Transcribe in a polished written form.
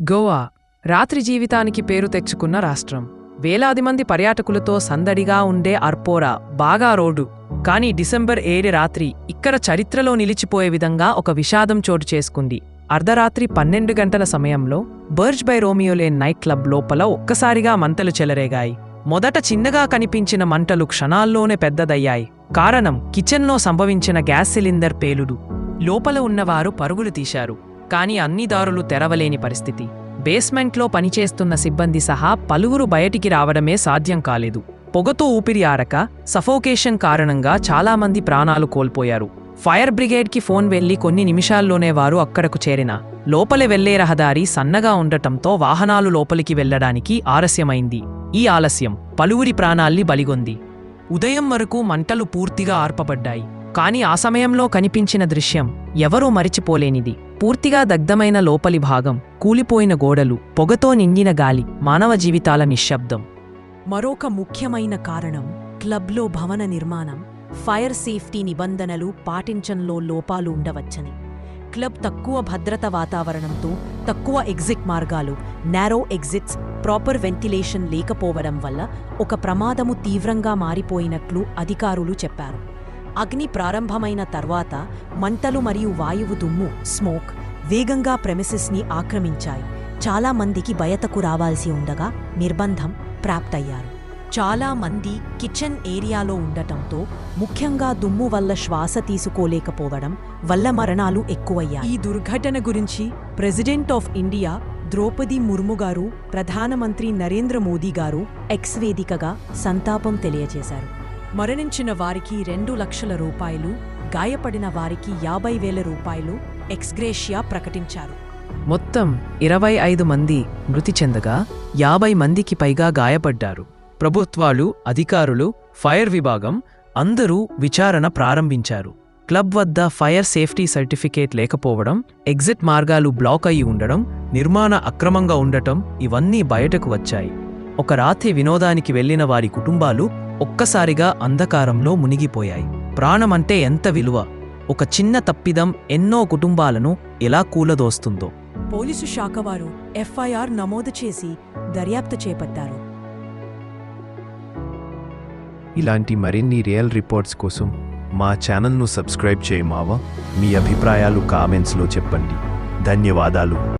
గోవా రాత్రి జీవితానికి పేరు తెచ్చుకున్న రాష్ట్రం. వేలాది మంది పర్యాటకులతో సందడిగా ఉండే అర్పోరా బాగా రోడ్డు. కానీ డిసెంబర్ 7 రాత్రి ఇక్కడ చరిత్రలో నిలిచిపోయే విధంగా ఒక విషాదం చోటు చేసుకుంది. అర్ధరాత్రి 12 గంటల సమయంలో Birch by Romeo Lane night club లోపల ఒక్కసారిగా మంటలు చెలరేగాయి. మొదట చిన్నగా కనిపించిన మంటలు క్షణాల్లోనే పెద్దదయ్యాయి. కారణం కిచెన్లో సంభవించిన గ్యాస్ సిలిండర్ పేలుడు. లోపల ఉన్నవారు పరుగులు తీశారు. కానీ అన్ని దారులు తెరవలేని పరిస్థితి. బేస్మెంట్లో పనిచేస్తున్న సిబ్బంది సహా పలువురు బయటికి రావడమే సాధ్యం కాలేదు. పొగతో ఊపిరి ఆడక సఫోకేషన్ కారణంగా చాలామంది ప్రాణాలు కోల్పోయారు. ఫైర్ బ్రిగేడ్కి ఫోన్ వెళ్లి కొన్ని నిమిషాల్లోనే వారు అక్కడకు చేరినా లోపలి వెళ్లే రహదారి సన్నగా ఉండటంతో వాహనాలు లోపలికి వెళ్లడానికి ఆలస్యమైంది. ఈ ఆలస్యం పలువురి ప్రాణాల్ని బలిగొంది. ఉదయం వరకు మంటలు పూర్తిగా ఆర్పబడ్డాయి. కానీ ఆ సమయంలో కనిపించిన దృశ్యం ఎవరూ మరిచిపోలేనిది. పూర్తిగా దగ్ధమైన లోపలి భాగం, కూలిపోయిన గోడలు, పొగతో నిండిన గాలి, మానవ జీవితాల నిశ్శబ్దం. మరొక ముఖ్యమైన కారణం క్లబ్లో భవన నిర్మాణం, ఫైర్ సేఫ్టీ నిబంధనలు పాటించడంలో లోపాలు ఉండవచ్చని. క్లబ్ తక్కువ భద్రత వాతావరణంతో తక్కువ ఎగ్జిట్ మార్గాలు, నారో ఎగ్జిట్స్, ప్రాపర్ వెంటిలేషన్ లేకపోవడం వల్ల ఒక ప్రమాదము తీవ్రంగా మారిపోయినట్లు అధికారులు చెప్పారు. అగ్ని ప్రారంభమైన తర్వాత మంటలు మరియు వాయువు దుమ్ము, స్మోక్ వేగంగా ప్రెమిసెస్ని ఆక్రమించాయి. చాలా మందికి బయటకు రావాల్సి ఉండగా నిర్బంధం ప్రాప్తయ్యారు. చాలా మంది కిచెన్ ఏరియాలో ఉండటంతో, ముఖ్యంగా దుమ్ము వల్ల శ్వాస తీసుకోలేకపోవడం వల్ల మరణాలు ఎక్కువయ్యాయి. ఈ దుర్ఘటన గురించి president of India Droupadi Murmu గారు, ప్రధానమంత్రి నరేంద్ర మోదీ గారు ఎక్స్ వేదికగా సంతాపం తెలియజేశారు. మరణించిన వారికి 2 లక్షల రూపాయలు, గాయపడిన వారికి 50,000 రూపాయలు ఎక్స్గ్రేషియా ప్రకటించారు. మొత్తం 25 మంది మృతి చెందగా 50 మందికి పైగా గాయపడ్డారు. ప్రభుత్వాలు, అధికారులు, ఫైర్ విభాగం అందరూ విచారణ ప్రారంభించారు. క్లబ్ వద్ద ఫైర్ సేఫ్టీ సర్టిఫికేట్ లేకపోవడం, ఎగ్జిట్ మార్గాలు బ్లాక్ అయి ఉండడం, నిర్మాణ అక్రమంగా ఉండటం ఇవన్నీ బయటకు వచ్చాయి. ఒక రాత్రి వినోదానికి వెళ్లిన వారి కుటుంబాలు ఒక్కసారిగా అంధకారంలో మునిగిపోయాయి. ప్రాణమంటే ఎంత విలువ! ఒక చిన్న తప్పిదం ఎన్నో కుటుంబాలను ఎలా కూలదోస్తుందో. పోలీసు శాఖ వారు ఎఫ్ఐఆర్ నమోదు చేసి దర్యాప్తు చేపట్టారు. ఇలాంటి మరిన్ని రియల్ రిపోర్ట్స్ కోసం మా ఛానల్ను సబ్స్క్రైబ్ చేయమావా. మీ అభిప్రాయాలు కామెంట్స్లో చెప్పండి. ధన్యవాదాలు.